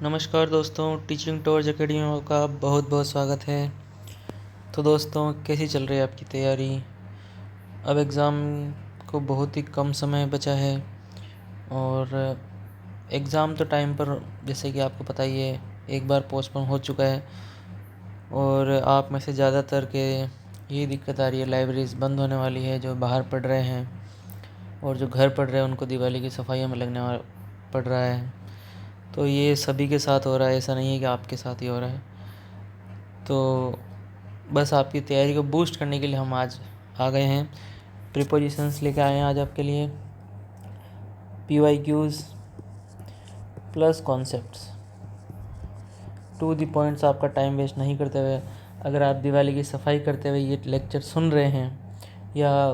नमस्कार दोस्तों, teaching towers academy में आपका बहुत बहुत स्वागत है। तो दोस्तों, कैसी चल रही है आपकी तैयारी? अब एग्ज़ाम को बहुत ही कम समय बचा है और एग्ज़ाम तो टाइम पर, जैसे कि आपको पता ही है, एक बार पोस्टपोन हो चुका है। और आप में से ज़्यादातर के यही दिक्कत आ रही है, लाइब्रेरीज़ बंद होने वाली है। जो बाहर पढ़ रहे हैं और जो घर पढ़ रहे हैं उनको दिवाली की सफाइयों में पड़ रहा है। तो ये सभी के साथ हो रहा है, ऐसा नहीं है कि आपके साथ ही हो रहा है। तो बस आपकी तैयारी को बूस्ट करने के लिए हम आज आ गए हैं। प्रीपोजिशंस लेके आए हैं आज आपके लिए, PYQs plus concepts, to the points. आपका टाइम वेस्ट नहीं करते हुए, अगर आप दिवाली की सफाई करते हुए ये लेक्चर सुन रहे हैं या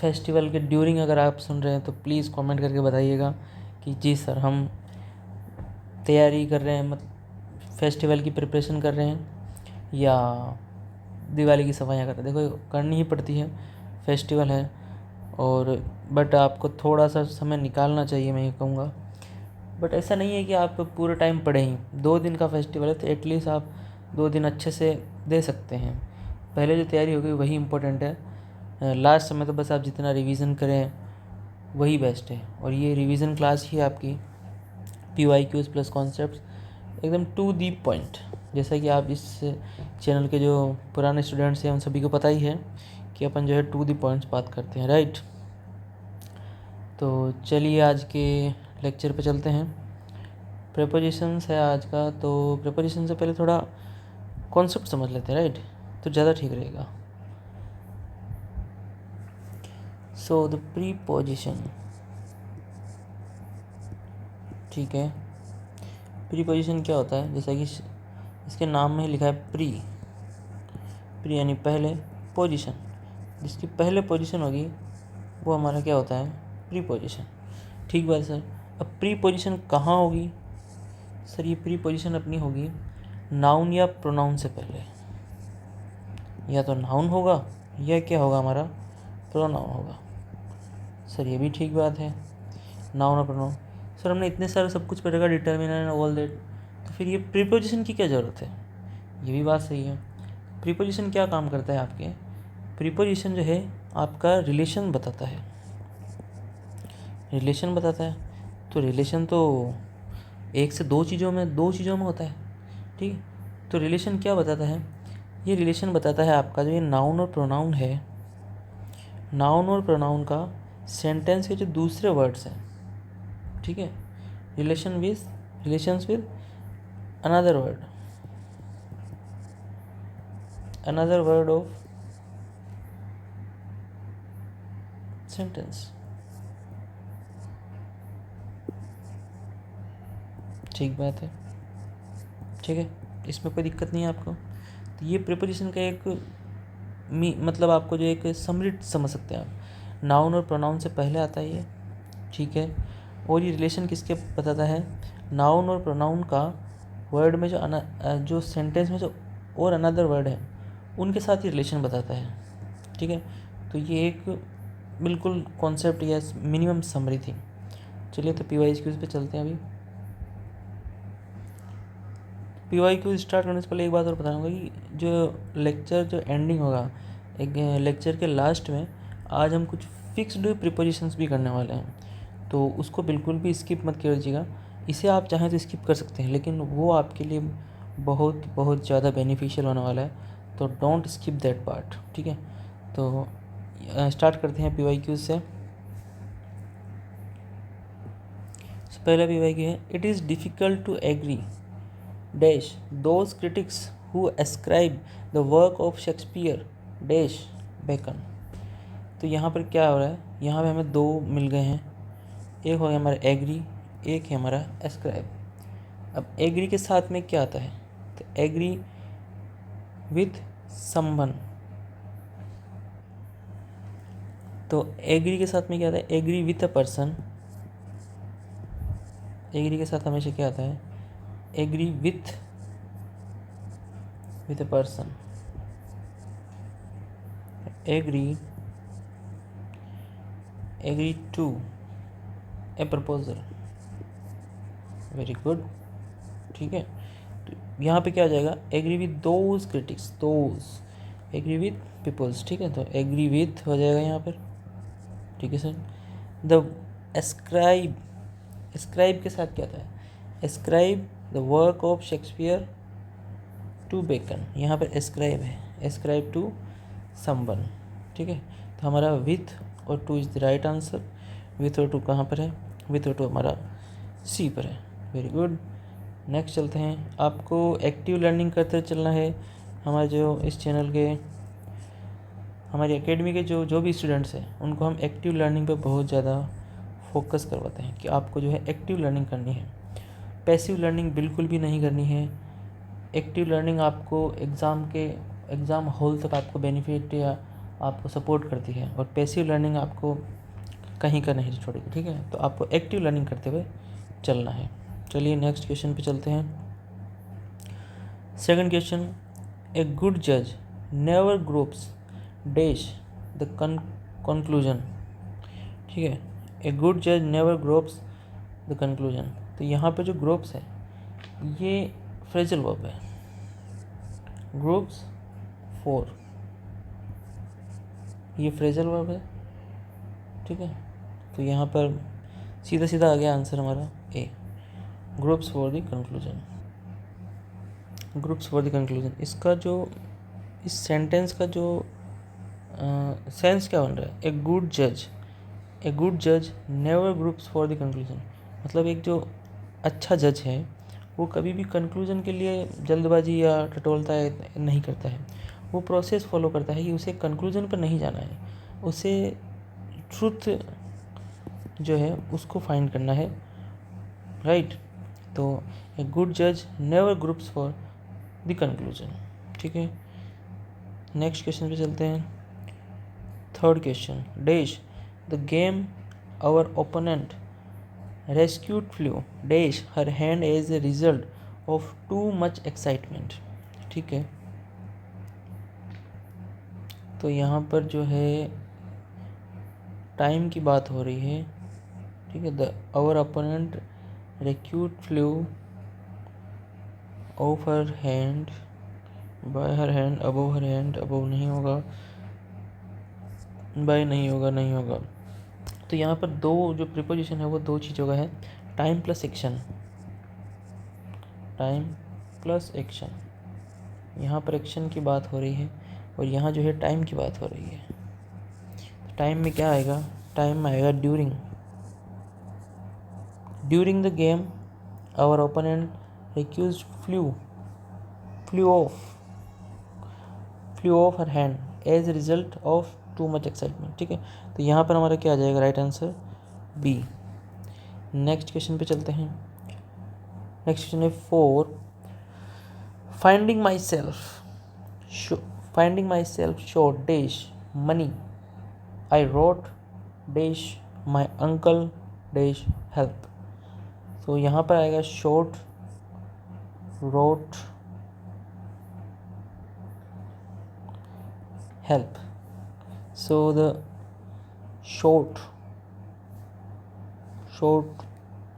फेस्टिवल के ड्यूरिंग अगर आप सुन रहे हैं तो प्लीज़ कमेंट करके बताइएगा कि जी सर, हम तैयारी कर रहे हैं, फेस्टिवल की प्रिपरेशन कर रहे हैं या दिवाली की सफाइयाँ कर रहे हैं। देखो, करनी ही पड़ती है, फेस्टिवल है। और बट आपको थोड़ा सा समय निकालना चाहिए, मैं ये कहूँगा। बट ऐसा नहीं है कि आप पूरे टाइम पढ़ें ही। 2 दिन का फेस्टिवल है तो एटलीस्ट आप 2 दिन अच्छे से दे सकते हैं। पहले जो तैयारी होगी वही इम्पोर्टेंट है। लास्ट समय तो बस आप जितना रिवीजन करें वही बेस्ट है। और ये रिवीजन क्लास ही आपकी PYQs प्लस कॉन्सेप्ट्स एकदम टू दी पॉइंट। जैसा कि आप इस चैनल के जो पुराने स्टूडेंट्स हैं उन सभी को पता ही है कि अपन जो है टू दी पॉइंट्स बात करते हैं, राइट। तो चलिए आज के लेक्चर पे चलते हैं। प्रेपोजिशंस है आज का, तो प्रेपोजिशन से पहले थोड़ा कॉन्सेप्ट समझ लेते हैं, राइट, तो ज़्यादा ठीक रहेगा। सो द प्रीपोजिशन, ठीक है। प्रीपोजिशन क्या होता है? जैसा कि इसके नाम में ही लिखा है प्री यानी पहले, पोजीशन, जिसकी पहले पोजीशन होगी वो हमारा क्या होता है? प्रीपोजिशन। ठीक बात सर। अब प्रीपोजिशन कहाँ होगी? सर, ये प्रीपोजिशन अपनी होगी नाउन या प्रोनाउन से पहले। या तो नाउन होगा या क्या होगा हमारा? प्रोनाउन होगा। सर, ये भी ठीक बात है, नाउन और प्रोनाउन। सर, हमने इतने सारे सब कुछ पढ़ेगा, डिटर्मिनर एंड ऑल दैट, तो फिर ये प्रीपोजिशन की क्या ज़रूरत है? ये भी बात सही है। प्रीपोजिशन क्या काम करता है आपके? प्रीपोजिशन जो है आपका रिलेशन बताता है। रिलेशन बताता है, तो रिलेशन तो एक से दो चीज़ों में होता है, ठीक है। तो रिलेशन क्या बताता है? ये रिलेशन बताता है आपका जो ये नाउन और प्रोनाउन है, नाउन और प्रोनाउन का सेंटेंस के जो दूसरे वर्ड्स हैं, ठीक है, relations with another word of sentence. ठीक बात है, ठीक है, इसमें कोई दिक्कत नहीं है आपको। तो ये प्रीपोजिशन का एक मतलब आपको जो एक समरी समझ सकते हैं आप। नाउन और प्रोनाउन से पहले आता है ये, ठीक है। और ये रिलेशन किसके बताता है? नाउन और प्रोनाउन का वर्ड में जो सेंटेंस में जो और अनदर वर्ड है उनके साथ ये रिलेशन बताता है, ठीक है। तो ये एक बिल्कुल कॉन्सेप्ट या मिनिमम समरी थी। चलिए, तो PYQs पे चलते हैं। अभी PYQ स्टार्ट करने से पहले एक बात और बताऊंगा कि जो लेक्चर जो एंडिंग होगा, एक लेक्चर के लास्ट में आज हम कुछ फिक्स्ड प्रीपोजिशंस भी करने वाले हैं, तो उसको बिल्कुल भी स्किप मत कीजिएगा। इसे आप चाहें तो स्किप कर सकते हैं, लेकिन वो आपके लिए बहुत बहुत ज़्यादा बेनिफिशियल होने वाला है, तो डोंट स्किप दैट पार्ट, ठीक है। तो स्टार्ट करते हैं PYQ से। पहला PYQ है, it is difficult to agree dash those critics who ascribe the work of Shakespeare dash Bacon. तो यहाँ पर क्या हो रहा है? यहाँ पे हमें दो मिल गए हैं, एक हो गया हमारा एग्री, एक है हमारा एस्क्राइब। अब एग्री के साथ में क्या आता है? तो एग्री विथ समवन। तो एग्री के साथ में क्या आता है? Agree with a person. Agree के साथ हमेशा क्या आता है? Agree with a person. Agree to a proposal. Very good. ठीक है, तो यहाँ पे क्या हो जाएगा, agree with those critics, those agree with peoples, ठीक है, तो एग्री विथ हो जाएगा यहाँ पर, ठीक है सर। द एस्क्राइब, एस्क्राइब के साथ क्या था, ascribe the work of Shakespeare to Bacon, यहाँ पर एस्क्राइब है, एस्क्राइब टू समवन, ठीक है, तो हमारा विथ और two is the right answer. With और टू कहाँ पर है, विथ और टू हमारा सी पर है। वेरी गुड, नेक्स्ट चलते हैं। आपको एक्टिव लर्निंग करते चलना है। हमारे जो इस चैनल के, हमारी एकेडमी के जो भी स्टूडेंट्स हैं उनको हम एक्टिव लर्निंग पे बहुत ज़्यादा फोकस करवाते हैं कि आपको जो है एक्टिव लर्निंग करनी है, पैसिव लर्निंग बिल्कुल भी नहीं करनी है। एक्टिव लर्निंग आपको एग्ज़ाम हॉल तक आपको बेनिफिट या आपको सपोर्ट करती है, और पैसिव लर्निंग आपको कहीं का नहीं छोड़ेगी, ठीक है, तो आपको एक्टिव लर्निंग करते हुए चलना है। चलिए नेक्स्ट क्वेश्चन पे चलते हैं। सेकंड क्वेश्चन, ए गुड जज never groups dash the conclusion, ठीक है, ए गुड जज नेवर ग्रुप्स द कंक्लूजन, तो यहाँ पे जो ग्रुप्स है ये फ्रेजल वर्ब है, ग्रुप्स 4, ये फ्रेजल वर्ब है, ठीक है, तो यहाँ पर सीधा सीधा आ गया आंसर हमारा A, groups for the conclusion, groups for the conclusion. इसका जो, इस सेंटेंस का जो सेंस क्या बन रहा है, ए गुड जज, ए गुड जज never groups for the conclusion, मतलब एक जो अच्छा जज है वो कभी भी कंक्लूजन के लिए जल्दबाजी या टटोलता है नहीं करता है, वो प्रोसेस फॉलो करता है कि उसे कंक्लूजन पर नहीं जाना है, उसे ट्रुथ जो है उसको फाइंड करना है, राइट। तो ए गुड जज never groups for the conclusion, ठीक है। नेक्स्ट क्वेश्चन पे चलते हैं। Third question, dash the game our opponent rescued flew dash her hand as a result of too much excitement, ठीक है, तो यहाँ पर जो है टाइम की बात हो रही है, ठीक है, the our opponent rescued flew of her hand, by her hand, above her hand, above नहीं होगा, बाय नहीं होगा, नहीं होगा, तो यहाँ पर दो जो प्रीपोजिशन है वो दो चीज़ों का है, time plus action, time plus action, यहाँ पर एक्शन की बात हो रही है और यहाँ जो है टाइम की बात हो रही है। टाइम में क्या आएगा, टाइम में आएगा during, during the game our opponent accused flu of her hand as result of too much excitement, ठीक है, तो यहाँ पर हमारा क्या आ जाएगा, right answer B. Next question पे चलते हैं। नेक्स्ट क्वेश्चन है 4, finding myself short dash money I wrote dash my uncle dash help, तो यहाँ पर आएगा short, wrote, help, so the short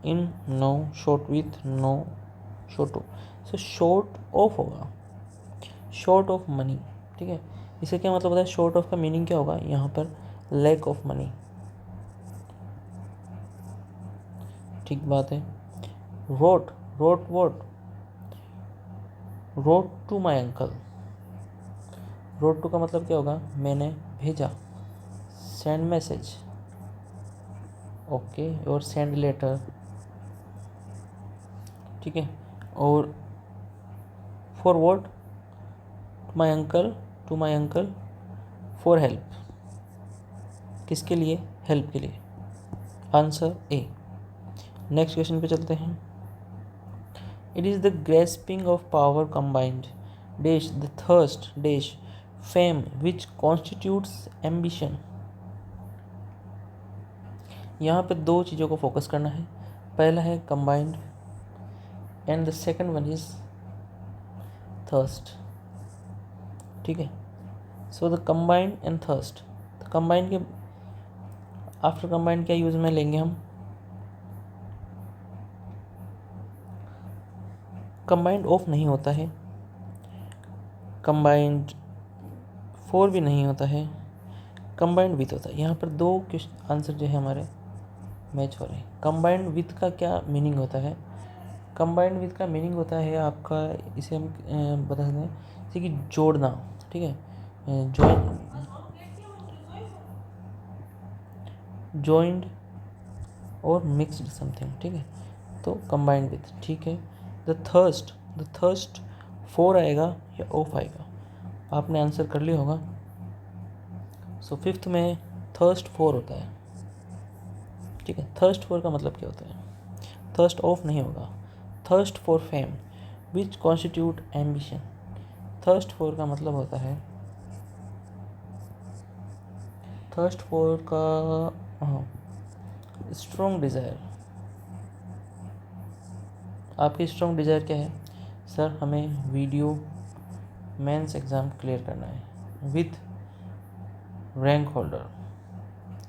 in no, short with no, short of, so short of होगा, short of money, ठीक है, इसे क्या मतलब होता है, short of का मीनिंग क्या होगा यहाँ पर, lack of money, ठीक बात है। wrote what, wrote to my uncle, wrote to का मतलब क्या होगा, मैंने भेजा, send message, ओके, और सेंड लेटर, ठीक है, और for what, to my uncle for help, किसके लिए, हेल्प के लिए, आंसर ए। नेक्स्ट क्वेश्चन पे चलते हैं। It is the grasping of power combined dash the thirst dash fame which constitutes ambition, यहाँ पे दो चीज़ों को फोकस करना है, पहला है combined and the second one is thirst, ठीक है, so the combined and thirst, combined के आफ्टर कंबाइंड क्या यूज़ में लेंगे हम, कंबाइंड ऑफ नहीं होता है, कंबाइंड फॉर भी नहीं होता है, कंबाइंड विथ होता है। यहाँ पर दो आंसर जो है हमारे मैच हो रहे हैं। कंबाइंड विथ का क्या मीनिंग होता है? कंबाइंड विथ का मीनिंग होता है आपका, इसे हम बता सकते हैं जैसे कि जोड़ना, ठीक है, जॉइंड और मिक्सड समथिंग, ठीक है, तो कंबाइंड विथ, ठीक है। द थर्स्ट फोर आएगा या ऑफ आएगा, आपने आंसर कर लिया होगा। सो फिफ्थ में थर्स्ट फोर होता है, ठीक है। थर्स्ट फोर का मतलब क्या होता है? थर्स्ट ऑफ नहीं होगा। Thirst for fame which constitute ambition. Thirst for का मतलब होता है, थर्स्ट फॉर का स्ट्रॉन्ग डिज़ायर। आपकी स्ट्रॉन्ग डिज़ायर क्या है? सर हमें वीडियो मेंस एग्ज़ाम क्लियर करना है विथ रैंक होल्डर,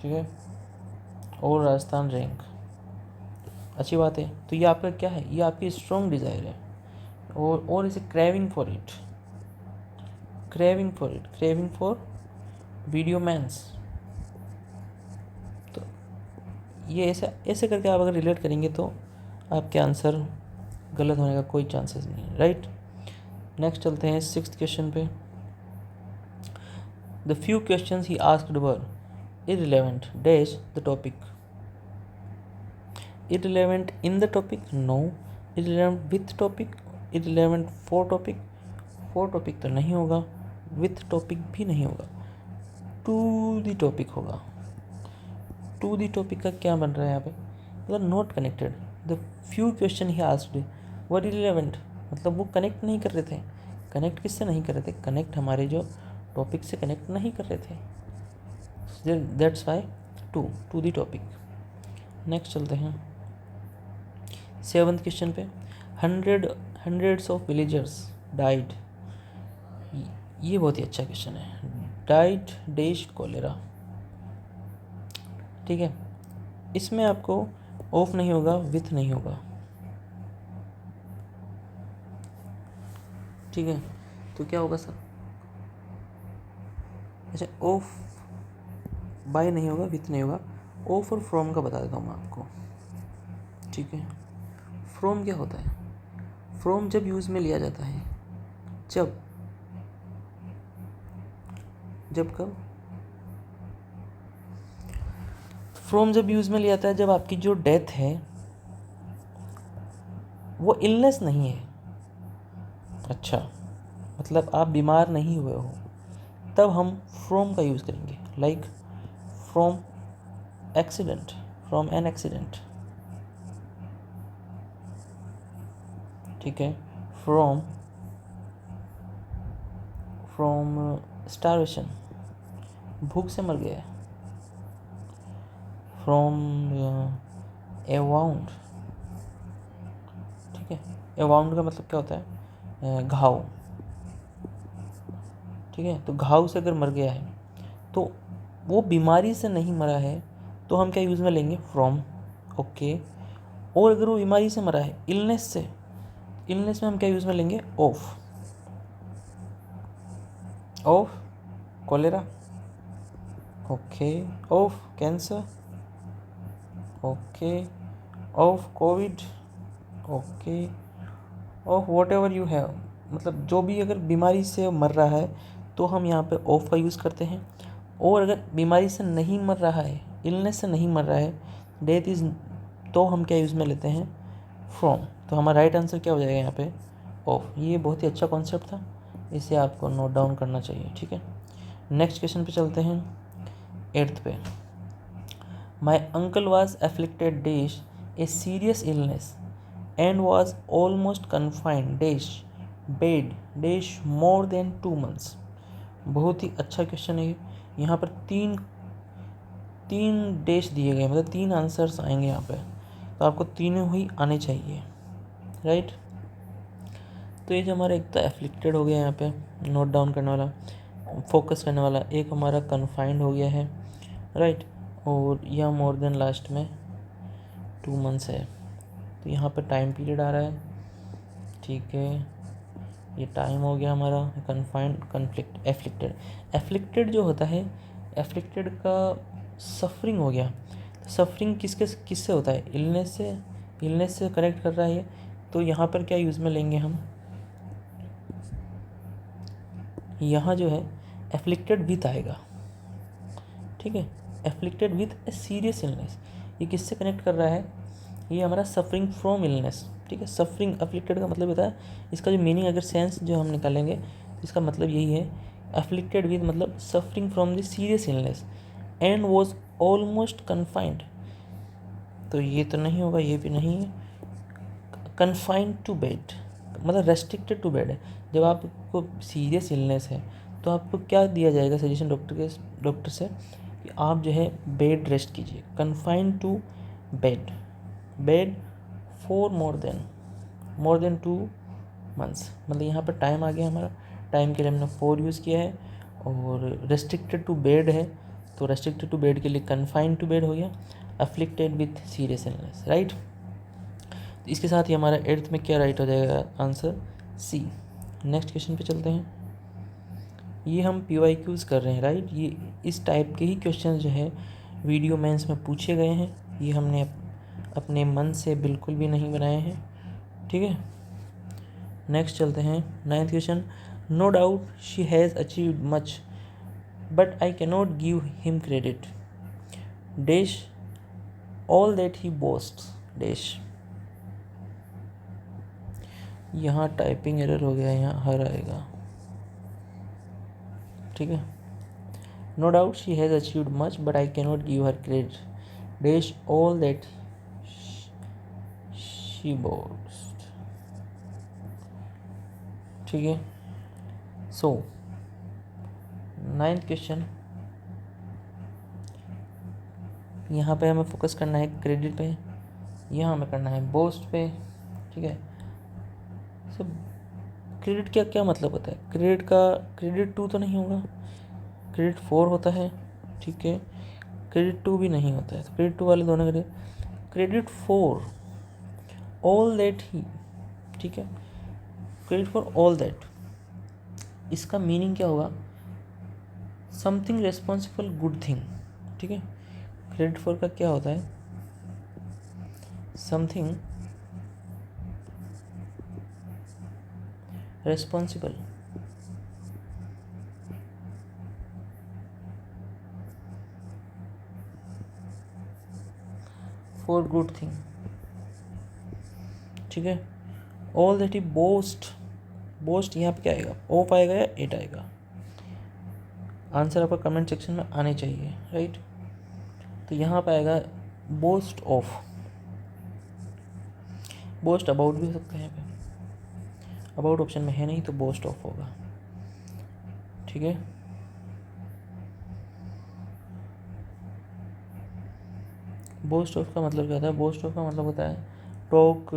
ठीक है, और राजस्थान रैंक। अच्छी बात है। तो ये आपका क्या है? ये आपकी स्ट्रॉन्ग डिज़ायर है। और इसे craving for it, craving for video mains. तो ये ऐसे ऐसे करके आप अगर रिलेट करेंगे तो आपके आंसर गलत होने का कोई चांसेस नहीं है, राइट। नेक्स्ट चलते हैं सिक्स्थ क्वेश्चन पे। The few questions he asked were irrelevant dash the topic. Irrelevant in the topic? No. Irrelevant with topic? Irrelevant for topic? for topic तो नहीं होगा, with topic भी नहीं होगा, to the topic होगा। to the topic का क्या बन रहा है यहाँ पे? मतलब not connected. The few question he asked were irrelevant, मतलब वो कनेक्ट नहीं कर रहे थे। कनेक्ट किससे नहीं कर रहे थे? कनेक्ट हमारे जो टॉपिक से कनेक्ट नहीं कर रहे थे। That's why to the topic. Next चलते हैं सेवन्थ क्वेश्चन पे। Hundreds of villagers died. ये बहुत ही अच्छा क्वेश्चन है। डाइड डैश कोलेरा, ठीक है। इसमें आपको ऑफ नहीं होगा, विथ नहीं होगा, ठीक है। तो क्या होगा सर? अच्छा, ऑफ बाय नहीं होगा, विथ नहीं होगा। ऑफ और फ्रॉम का बता देता हूँ मैं आपको, ठीक है। फ्रॉम क्या होता है? फ्रॉम जब यूज़ में लिया जाता है, जब कब? फ्रॉम जब यूज़ में लिया जाता है जब आपकी जो डेथ है वो इलनेस नहीं है। अच्छा, मतलब आप बीमार नहीं हुए हो, तब हम फ्रॉम का यूज़ करेंगे। Like from accident, from an accident, ठीक है। फ्रॉम स्टारवेशन, भूख से मर गया है। फ्रॉम ए वाउंड, ठीक है। ए वाउंड का मतलब क्या होता है? घाव, ठीक है। तो घाव से अगर मर गया है तो वो बीमारी से नहीं मरा है, तो हम क्या यूज़ में लेंगे? From, okay. और अगर वो बीमारी से मरा है, इलनेस से, इलनेस में हम क्या यूज़ में लेंगे? Of cholera, okay. Of cancer, okay. Of COVID, okay. Of whatever you have, मतलब जो भी अगर बीमारी से मर रहा है तो हम यहाँ पे ऑफ का यूज़ करते हैं। और अगर बीमारी से नहीं मर रहा है, इलनेस से नहीं मर रहा है, डेथ इज़, तो हम क्या यूज़ में लेते हैं? फ्रॉम। तो हमारा राइट आंसर क्या हो जाएगा यहाँ पे? ऑफ। ये बहुत ही अच्छा कॉन्सेप्ट था, इसे आपको नोट डाउन करना चाहिए, ठीक है। नेक्स्ट क्वेश्चन पे चलते हैं, eighth pay. My uncle was afflicted dash a serious illness and was almost confined dash bed dash more than 2 months। बहुत ही अच्छा क्वेश्चन है। यहाँ पर तीन डैश दिए गए, मतलब 3 आंसर्स आएंगे यहाँ पे, तो आपको तीनों ही आने चाहिए, राइट। तो ये जो हमारा एक तो एफ्लिक्टेड हो गया यहाँ पे नोट डाउन करने वाला, फोकस करने वाला, एक हमारा कन्फाइंड हो गया है, राइट। और यह मोर देन लास्ट में 2 months है। तो यहाँ पर टाइम पीरियड आ रहा है, ठीक है, ये टाइम हो गया हमारा। Confined, conflict, afflicted. एफ्लिक्टेड जो होता है, एफ्लिक्टेड का सफरिंग हो गया। सफरिंग किससे होता है? इलनेस से। इलनेस से करेक्ट कर रहा है ये। तो यहाँ पर क्या यूज़ में लेंगे हम? यहाँ जो है एफ्लिक्टेड विथ आएगा, ठीक है। Afflicted with a serious illness, ये किससे कनेक्ट कर रहा है? ये हमारा सफरिंग फ्रॉम इलनेस, ठीक है। सफरिंग एफ्लिक्टेड का मतलब होता है, इसका जो मीनिंग अगर सेंस जो हम निकालेंगे इसका मतलब यही है। एफ्लिक्टेड विथ मतलब suffering from the serious illness and was almost confined, तो ये तो नहीं होगा, ये भी नहीं है। कन्फाइंड टू बेड मतलब रेस्ट्रिक्टेड टू बेड है। जब आपको सीरियस इलनेस है तो आपको क्या दिया जाएगा सजेशन डॉक्टर से कि आप जो है बेड रेस्ट कीजिए। Confined to bed, bed for more than 2 months, मतलब यहाँ पर टाइम आ गया हमारा। टाइम के लिए हमने 4 यूज़ किया है। और रेस्ट्रिक्टेड टू बेड है, तो रेस्ट्रिक्टेड टू बेड के लिए कन्फाइंड टू बेड हो गया। Afflicted with serious illness, right. तो इसके साथ ही हमारा 8th में क्या राइट हो जाएगा? Answer C. नेक्स्ट क्वेश्चन पे चलते हैं। ये हम PYQs कर रहे हैं, राइट। ये इस टाइप के ही क्वेश्चन जो है वीडियो मेंस में पूछे गए हैं। ये हमने अपने मन से बिल्कुल भी नहीं बनाए हैं, ठीक है। नेक्स्ट चलते हैं 9th question. No doubt she has achieved much but I cannot give him credit dash all that he boasts dash. यहाँ टाइपिंग एरर हो गया, यहाँ हर आएगा, ठीक है। No doubt she has achieved much but I cannot give her credit dash all that she boast, ठीक है। सो 9th question, यहाँ पे हमें फोकस करना है क्रेडिट पे, यहाँ हमें करना है बोस्ट पे, ठीक है। सो क्रेडिट क्या क्या मतलब होता है? क्रेडिट का क्रेडिट 2 तो नहीं होगा, क्रेडिट 4 होता है, ठीक है। क्रेडिट 2 भी नहीं होता है, तो क्रेडिट 2 वाले दोनों करें। क्रेडिट 4 ऑल दैट ही, ठीक है। क्रेडिट फॉर ऑल दैट, इसका मीनिंग क्या होगा? समथिंग रेस्पॉन्सिबल गुड थिंग, ठीक है। क्रेडिट फॉर का क्या होता है? Something responsible for good thing, ठीक है। All that he boast, boast यहाँ पे क्या आएगा? ऑफ आएगा या इट आएगा? आंसर आपका कमेंट सेक्शन में आने चाहिए, राइट। तो यहाँ पे आएगा बोस्ट ऑफ। बोस्ट अबाउट भी हो सकता है, यहाँ पे अबाउट ऑप्शन में है नहीं तो बोस्ट ऑफ होगा, ठीक है। बोस्ट ऑफ का मतलब क्या होता है? बोस्ट ऑफ का मतलब होता है टॉक,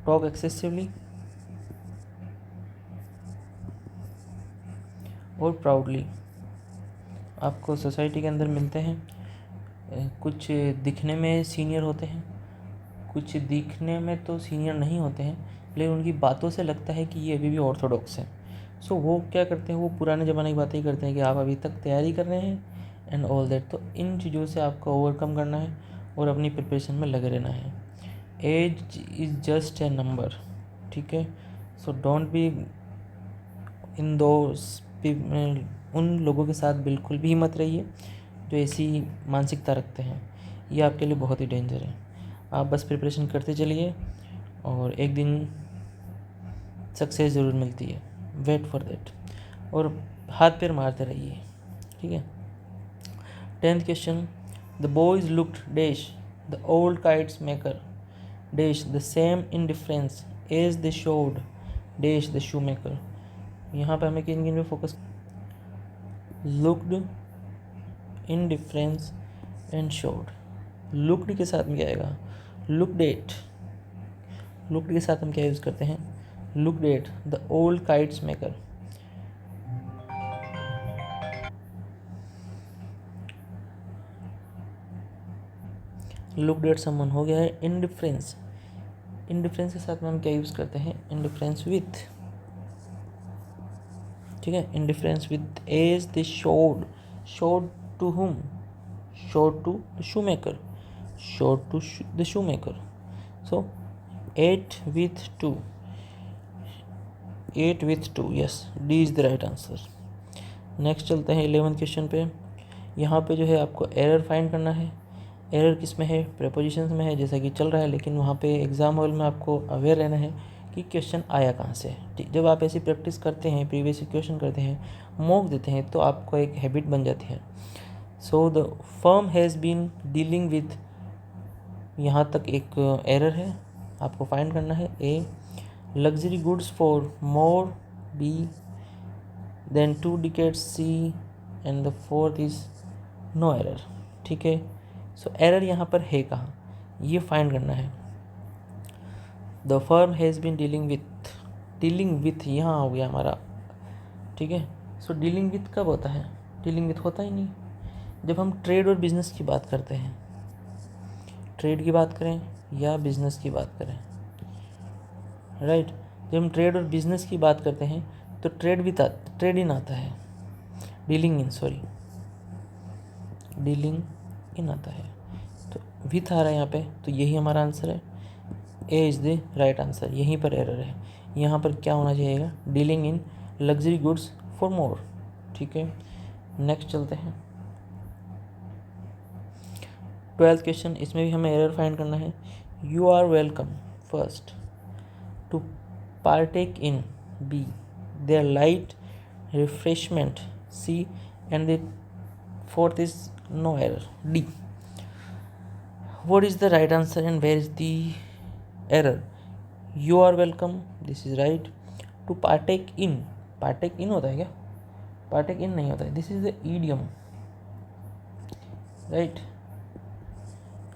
टॉक एक्सेसिवली और प्राउडली। आपको सोसाइटी के अंदर मिलते हैं, कुछ दिखने में सीनियर होते हैं, कुछ दिखने में तो सीनियर नहीं होते हैं, लेकिन उनकी बातों से लगता है कि ये अभी भी ऑर्थोडॉक्स हैं। सो वो क्या करते हैं? वो पुराने ज़माने की बातें ही करते हैं कि आप अभी तक तैयारी कर रहे हैं एंड ऑल दैट। तो इन चीज़ों से आपको ओवरकम करना है और अपनी प्रिपरेशन में लगे रहना है। Age is just a number, ठीक है। सो डोंट बी इन दोस, उन लोगों के साथ बिल्कुल भी मत रहिए जो ऐसी मानसिकता रखते हैं, ये आपके लिए बहुत ही डेंजर है। आप बस प्रिपरेशन करते चलिए और एक दिन सक्सेस ज़रूर मिलती है, वेट फॉर दैट। और हाथ पैर मारते रहिए, ठीक है। 10th question. The boys looked dash the old kites maker dash the same indifference as the showed dash the shoemaker. यहाँ पे हमें किन किन पे focus? Looked, indifference and showed. Looked के साथ में क्या आएगा? Looked at. लुक्ड के साथ हम क्या यूज़ करते हैं? Looked at the old kites maker. Looked at someone हो गया है। इन डिफरेंस, इन डिफरेंस के साथ में हम क्या यूज़ करते हैं, इन डिफरेंस विथ, ठीक है। Indifference with as the showed, showed to whom, showed to the shoemaker, showed to the shoemaker. So 8 with 2, 8 with 2, yes, D is the right answer. Next चलते हैं 11th question पे। यहाँ पे जो है आपको एरर फाइंड करना है। एरर किस में है, प्रीपोजिशंस में है, जैसा कि चल रहा है, लेकिन वहाँ पे एग्जाम हॉल में आपको अवेयर रहना है कि क्वेश्चन आया कहाँ से है। ठीक, जब आप ऐसी प्रैक्टिस करते हैं, प्रीवियस क्वेश्चन करते हैं, मॉक देते हैं, तो आपको एक हैबिट बन जाती है। So the firm has been dealing with, यहाँ तक एक एरर है, आपको फाइंड करना है। A, luxury goods for more, B, than 2 decades, C, and the fourth is no error. ठीक है, सो एरर यहाँ पर है कहाँ, ये फाइंड करना है। The firm has been dealing with यहाँ हो गया हमारा। ठीक है, सो डीलिंग विथ कब होता है, डीलिंग विथ होता ही नहीं जब हम ट्रेड और बिजनेस की बात करते हैं। ट्रेड की बात करें या बिजनेस की बात करें, राइट। जब हम ट्रेड और बिजनेस की बात करते हैं तो ट्रेड इन आता है, डीलिंग इन आता है, तो विथ आ रहा है यहाँ पे, तो यही हमारा आंसर है। A is the right answer. यहीं पर एरर है, यहाँ पर क्या होना चाहिएगा, dealing in luxury goods for मोर। ठीक है, नेक्स्ट चलते हैं 12th क्वेश्चन। इसमें भी हमें एरर फाइंड करना है। You are welcome first to partake in, B, their light refreshment, C, and the fourth is no error, D. What is the right answer and where is the error? You are welcome, this is right. To partake in होता है क्या, partake in नहीं होता है, this is the idiom, right.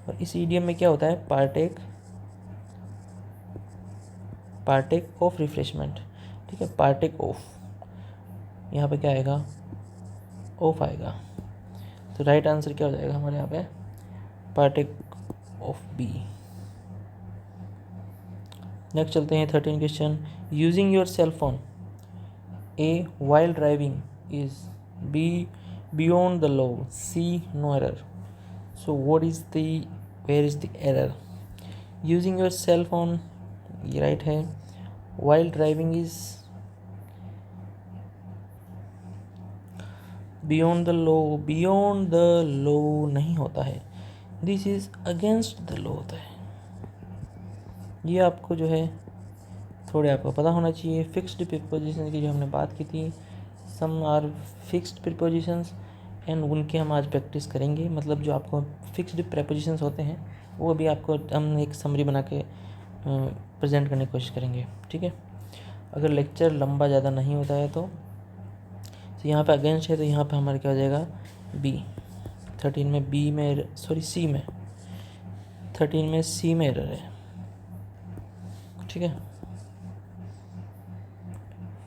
और इस idiom में क्या होता है, पार्टेक ऑफ रिफ्रेशमेंट। ठीक है, पार्टेक ऑफ, यहाँ पे क्या आएगा, ऑफ आएगा, तो राइट आंसर क्या हो जाएगा हमारे यहाँ पे, पार्टेक ऑफ बी। नेक्स्ट चलते हैं 13 question. Using your cell phone, A, while driving is, B, beyond the law, C, no error. So where is the error? Using your cell phone, ये right है। While driving is beyond the law नहीं होता है, this is against the law होता है। ये आपको जो है थोड़े आपको पता होना चाहिए। फिक्स्ड प्रीपोजिशन की जो हमने बात की थी, some are fixed prepositions, and उनके हम आज प्रैक्टिस करेंगे। मतलब जो आपको फिक्स्ड प्रीपोजिशंस होते हैं वो अभी आपको हम एक समरी बना के प्रेजेंट करने की कोशिश करेंगे। ठीक है, अगर लेक्चर लंबा ज़्यादा नहीं होता है तो यहाँ पे अगेंस्ट है, तो यहाँ पे हमारा क्या हो जाएगा, बी। 13 में बी में, सॉरी सी में, 13 में सी में एरर है। ठीक है,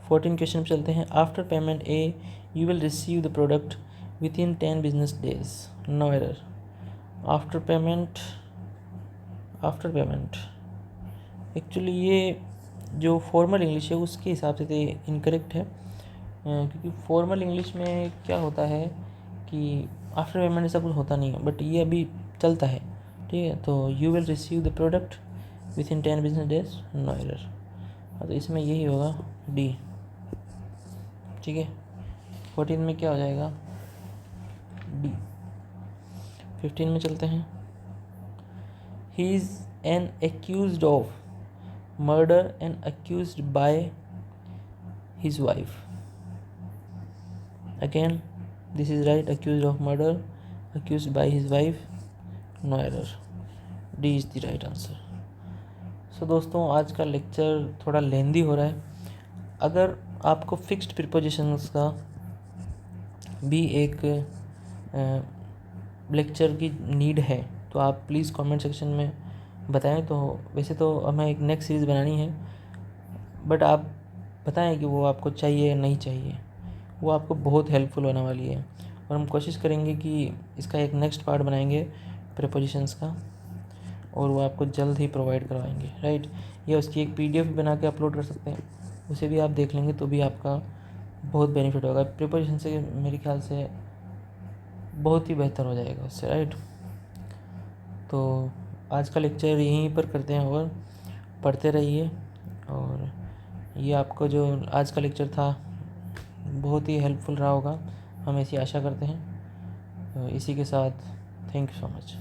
14 क्वेश्चन पे चलते हैं। After payment A, you will receive the product within 10 business days, no error. After payment actually ये जो फॉर्मल इंग्लिश है उसके हिसाब से तो इनकरेक्ट है, क्योंकि फॉर्मल इंग्लिश में क्या होता है कि आफ्टर पेमेंट ऐसा कुछ होता नहीं है, बट ये अभी चलता है। ठीक है, तो you will receive the product within 10 business days, no error, तो इसमें यही होगा, डी। ठीक है, 14 में क्या हो जाएगा, डी। 15 में चलते हैं। He is an accused of murder and accused by his wife. Again this is right, accused of murder, accused by his wife, no error, D is the right answer. So दोस्तों, आज का lecture थोड़ा लेंदी हो रहा है। अगर आपको fixed prepositions का भी एक लेक्चर की नीड है तो आप प्लीज़ कमेंट सेक्शन में बताएं। तो वैसे तो हमें एक नेक्स्ट सीरीज़ बनानी है, बट आप बताएं कि वो आपको चाहिए या नहीं चाहिए, वो आपको बहुत हेल्पफुल होने वाली है। और हम कोशिश करेंगे कि इसका एक नेक्स्ट पार्ट बनाएंगे प्रीपोजिशंस का, और वो आपको जल्द ही प्रोवाइड करवाएंगे, राइट। या उसकी एक PDF बना के अपलोड कर सकते हैं, उसे भी आप देख लेंगे तो भी आपका बहुत बेनिफिट होगा। प्रिपरेशन से मेरे ख्याल से बहुत ही बेहतर हो जाएगा उससे, राइट। तो आज का लेक्चर यहीं पर करते हैं और पढ़ते रहिए। और ये आपको जो आज का लेक्चर था बहुत ही हेल्पफुल रहा होगा, हम ऐसी आशा करते हैं। इसी के साथ थैंक यू सो मच।